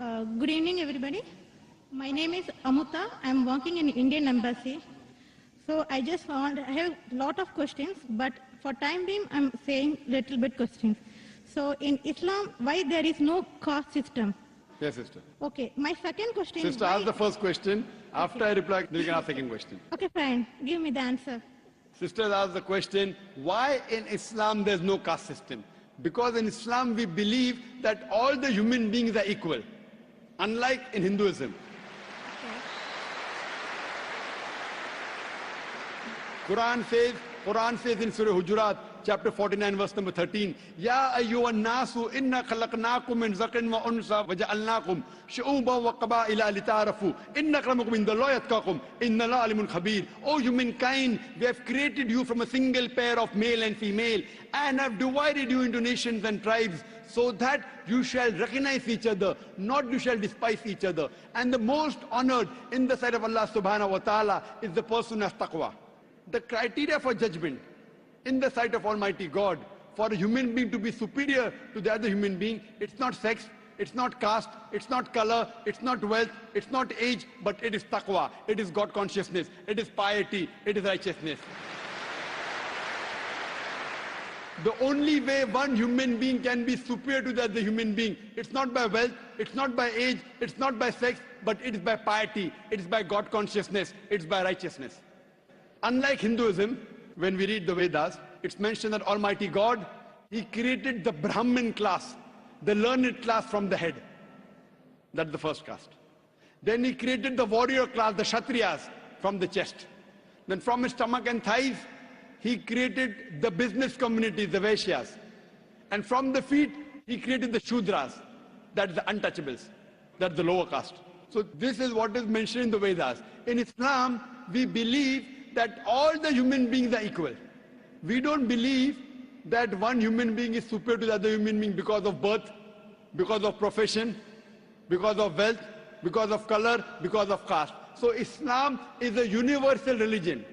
Good evening, everybody. My name is Amuta. I'm working in Indian Embassy. So I have a lot of questions, but for time being, I'm saying little bit questions. So in Islam, why there is no caste system? Yes, sister. Okay, my second question Sister, ask the first question. After I reply, you can ask the second question. Okay, fine. Give me the answer. Sister asked the question, why in Islam there's no caste system? Because in Islam we believe that all the human beings are equal, unlike in Hinduism. Quran says in Surah Hujurat, chapter 49, verse number 13, Ya ayyuhan nasu inna khalaqnakum min zakarin wa unsa wa ja'alnakum shu'uban wa qaba'ila lita'arafu inna akramakum indallahi atqakum inna Allaha alimun khabir. O humankind, we have created you from a single pair of male and female and have divided you into nations and tribes so that you shall recognize each other, not you shall despise each other. And the most honored in the sight of Allah subhanahu wa ta'ala is the person who has taqwa. The criteria for judgment in the sight of Almighty God for a human being to be superior to the other human being, it's not sex, it's not caste, it's not color, it's not wealth, it's not age, but it is taqwa, it is God consciousness, it is piety, it is righteousness. The only way one human being can be superior to the other human being, it's not by wealth, it's not by age, it's not by sex, but it is by piety, it is by God consciousness, it's by righteousness. Unlike Hinduism, when we read the Vedas, it's mentioned that Almighty God, He created the Brahmin class, the learned class from the head. That's the first caste. Then He created the warrior class, the Kshatriyas, from the chest. Then from his stomach and thighs, He created the business community, the Vaishyas. And from the feet, He created the Shudras, that's the untouchables, that's the lower caste. So this is what is mentioned in the Vedas. In Islam, we believe that all the human beings are equal. We don't believe that one human being is superior to the other human being because of birth, because of profession, because of wealth, because of color, because of caste. So Islam is a universal religion.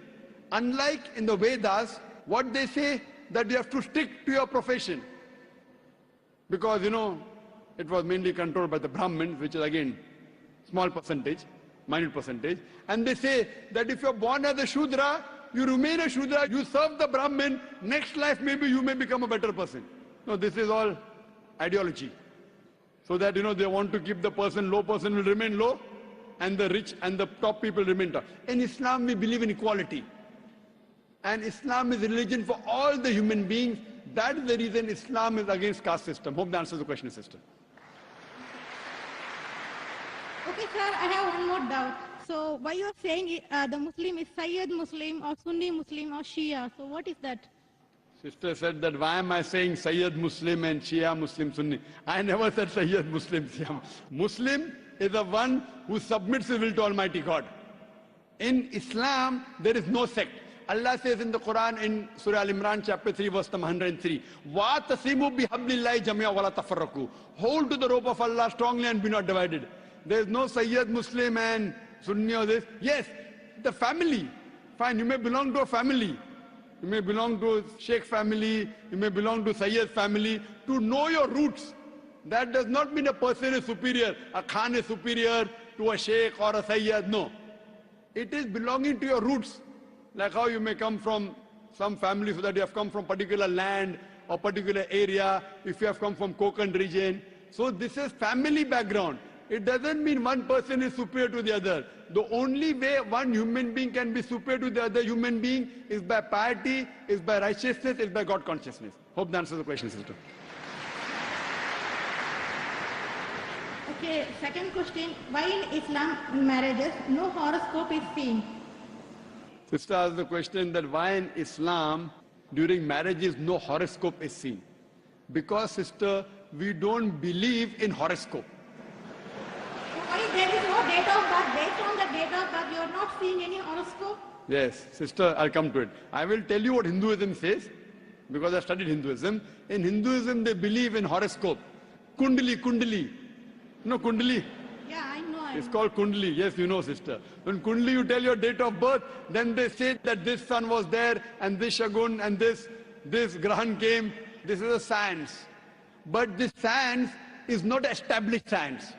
Unlike in the Vedas, what they say that you have to stick to your profession. Because, it was mainly controlled by the Brahmins, which is again, small percentage. Minute percentage, and they say that if you're born as a Shudra, you remain a Shudra, you serve the Brahmin, next life maybe you may become a better person. No, this is all ideology. So that, they want to keep the low person will remain low, and the rich and the top people remain top. In Islam, we believe in equality. And Islam is a religion for all the human beings. That is the reason Islam is against caste system. Hope that answers the question, sister. Okay, sir, I have one more doubt. So why you are saying the Muslim is Sayyid Muslim or Sunni Muslim or Shia? So what is that? Sister said that why am I saying Sayyid Muslim and Shia Muslim Sunni? I never said Sayyid Muslim, Shia. Muslim is the one who submits his will to Almighty God. In Islam, there is no sect. Allah says in the Quran in Surah Al-Imran chapter 3 verse number 103, وَاتَصِمُوا بِحَبْلِ اللَّهِ جَمِيعًا وَلَا تَفَرَّقُوا. Hold to the rope of Allah strongly and be not divided. There is no Sayyid Muslim and Sunni or this. Yes, the family. Fine, you may belong to a family. You may belong to a Sheikh family. You may belong to Sayyid family. To know your roots, that does not mean a person is superior. A Khan is superior to a Sheikh or a Sayyid. No. It is belonging to your roots. Like how you may come from some family so that you have come from particular land or particular area. If you have come from Konkan region. So this is family background. It doesn't mean one person is superior to the other. The only way one human being can be superior to the other human being is by piety, is by righteousness, is by God consciousness. Hope that answers the question, sister. Okay, second question. Why in Islam marriages no horoscope is seen? Sister asked the question that why in Islam during marriages no horoscope is seen. Because, sister, we don't believe in horoscope. There is no date of birth. Based on the date of birth, you are not seeing any horoscope? Yes, sister, I'll come to it. I will tell you what Hinduism says, because I studied Hinduism. In Hinduism, they believe in horoscope. Kundali. You know Kundali? Yeah, I know. It's called Kundali. Yes, you know, sister. When Kundali, you tell your date of birth, then they say that this sun was there, and this Shagun, and this Grahan came. This is a science. But this science is not established science.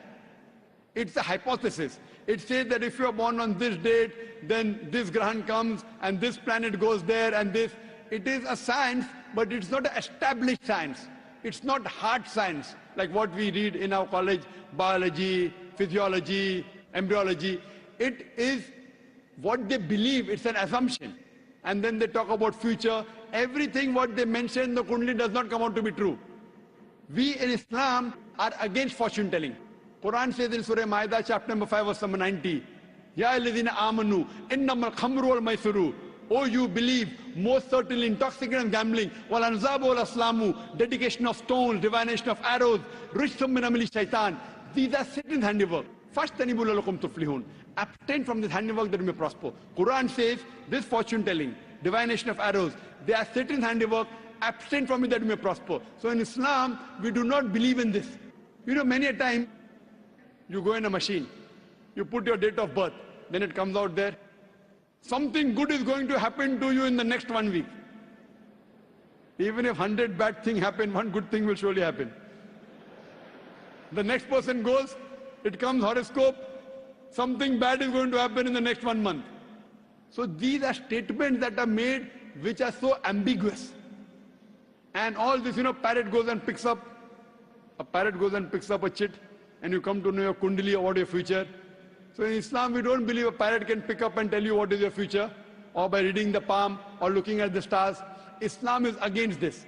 It's a hypothesis. It says that if you are born on this date, then this Grahan comes and this planet goes there and this. It is a science, but it's not an established science. It's not hard science like what we read in our college, biology, physiology, embryology. It is what they believe. It's an assumption. And then they talk about future. Everything what they mention in the Kundali does not come out to be true. We in Islam are against fortune telling. Quran says in Surah Ma'idah, chapter number 5, verse number 90, Ya alladhina amanu, innamal khamru wal maisiru. Oh, you believe, most certainly intoxicant and gambling, wal anzabu wal aslamu, dedication of stones, divination of arrows, rijsum min amali shaitan. These are Satan's handiwork. Fashtanibu lalakum tuflihun. Abstain from this handiwork that you may prosper. Quran says, this fortune telling, divination of arrows, they are Satan's handiwork. Abstain from it that you may prosper. So in Islam, we do not believe in this. You know, many a time, you go in a machine, you put your date of birth, then it comes out there. Something good is going to happen to you in the next 1 week. Even if 100 bad things happen, one good thing will surely happen. The next person goes, it comes horoscope, something bad is going to happen in the next 1 month. So these are statements that are made which are so ambiguous. And all this, you know, parrot goes and picks up a chit, and you come to know your kundali or what your future. So in Islam, we don't believe a parrot can pick up and tell you what is your future, or by reading the palm, or looking at the stars. Islam is against this.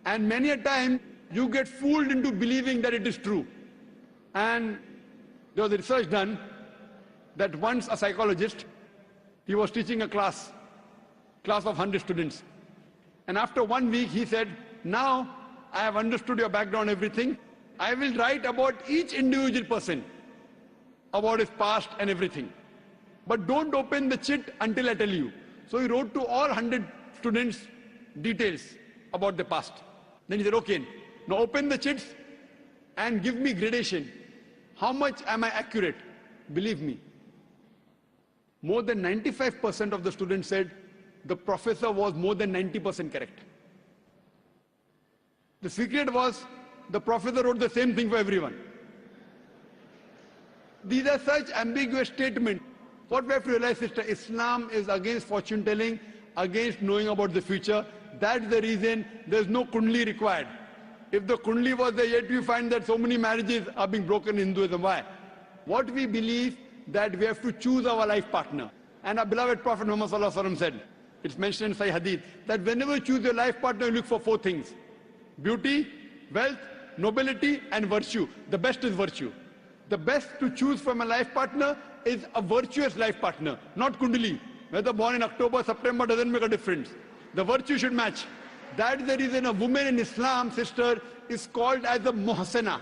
And many a time, you get fooled into believing that it is true. And there was a research done that once a psychologist, he was teaching a class of 100 students. And after 1 week, he said, now I have understood your background, everything. I will write about each individual person, about his past and everything. But don't open the chit until I tell you. So he wrote to all 100 students details about the past. Then he said, okay, now open the chits and give me gradation. How much am I accurate? Believe me, more than 95% of the students said the professor was more than 90% correct. The secret was the professor wrote the same thing for everyone. These are such ambiguous statements. What we have to realize is that Islam is against fortune telling, against knowing about the future. That's the reason there's no kundli required. If the kundli was there, yet we find that so many marriages are being broken in Hinduism. Why? What we believe that we have to choose our life partner. And our beloved Prophet Muhammad Sallallahu Alaihi Wasallam said, it's mentioned in Sahih Hadith, that whenever you choose your life partner, you look for 4 things. Beauty, wealth, nobility, and virtue. The best is virtue. The best to choose from a life partner is a virtuous life partner, not kundali. Whether born in October, September doesn't make a difference. The virtue should match. That is the reason a woman in Islam, sister, is called as a muhsana.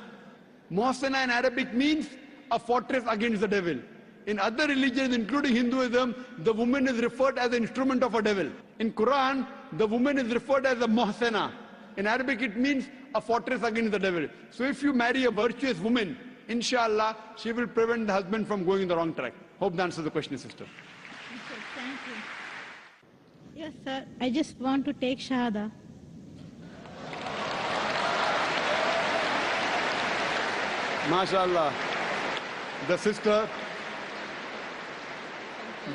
Muhsana in Arabic means a fortress against the devil. In other religions, including Hinduism, the woman is referred as an instrument of a devil. In Quran, the woman is referred as a muhsana. In Arabic, it means a fortress against the devil. So if you marry a virtuous woman, inshallah, she will prevent the husband from going in the wrong track. Hope that answers the question, sister. Okay, thank you. Yes, sir. I just want to take Shahada. MashaAllah. The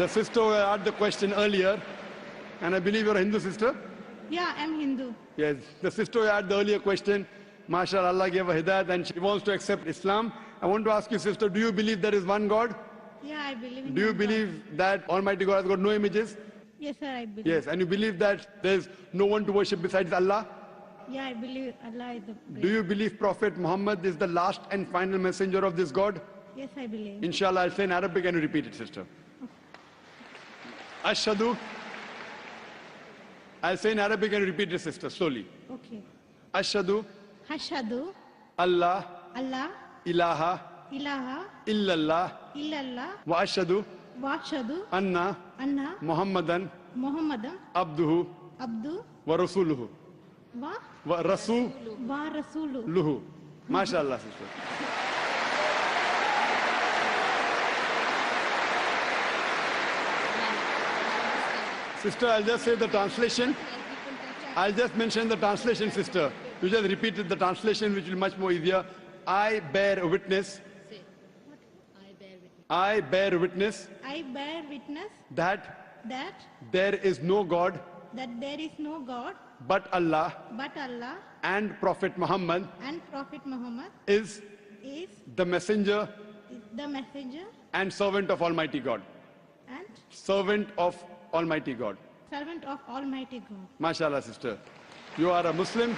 sister who asked the question earlier, and I believe you're a Hindu sister? Yeah, I'm Hindu. Yes, the sister who had the earlier question, MashaAllah, Allah gave her hidayat and she wants to accept Islam. I want to ask you, sister, do you believe there is one God? Yeah, I believe in Do you one God. believe that Almighty God has got no images? Yes, sir, I believe. Yes, and you believe that there's no one to worship besides Allah? Yeah, I believe Allah is the great. Do you believe Prophet Muhammad is the last and final messenger of this God? Yes, I believe. Inshallah, I'll say in Arabic and you repeat it, sister. Ashhadu. I'll say in Arabic and you repeat it, sister, slowly. Okay. Ashhadu. Hashadu Allah. Allah Ilaha. ilaha Illallah. illallah Wa ashhadu. washadu Anna. anna Muhammadan. Muhammadan Abduhu. abdu Wa rasuluhu. wa Wa rasuluhu. rasulu. MashaAllah, sister. Sister, I'll just say the translation. I'll just mention the translation, sister. You just repeated the translation, which will be much more easier. I bear witness I bear witness I bear witness that that there is no God there is no God but Allah but Allah and Prophet Muhammad and Prophet Muhammad is is the messenger the messenger and servant of Almighty God. and Servant of Almighty God. servant of Almighty God. MashaAllah, sister. You are a Muslim.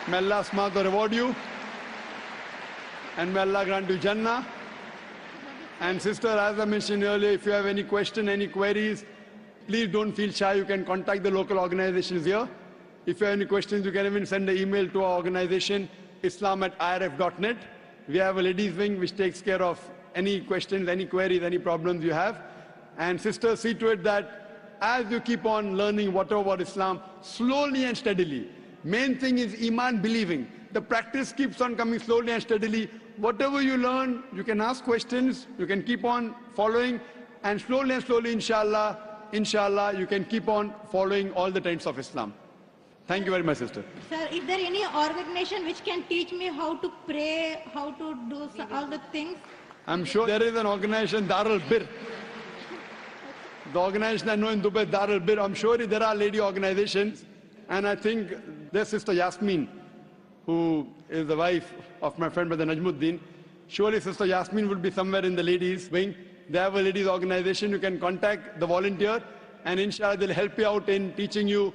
May Allah subhanahu reward you. And may Allah grant you Jannah. And sister, as I mentioned earlier, if you have any question, any queries, please don't feel shy. You can contact the local organizations here. If you have any questions, you can even send an email to our organization, islam@irf.net. We have a ladies wing which takes care of any questions, any queries, any problems you have. And sister, see to it that as you keep on learning whatever about Islam, slowly and steadily. Main thing is Iman, believing. The practice keeps on coming slowly and steadily. Whatever you learn, you can ask questions, you can keep on following, and slowly, inshallah, you can keep on following all the tenets of Islam. Thank you very much, sister. Sir, is there any organization which can teach me how to pray, how to do all the things? I'm sure there is an organization, Darul Bir. The organization I know in Dubai, Darul Bir. I'm sure there are lady organizations. And I think there's Sister Yasmin, who is the wife of my friend Brother Najmuddin. Surely Sister Yasmin would be somewhere in the ladies wing. They have a ladies organization. You can contact the volunteer and inshallah they'll help you out in teaching you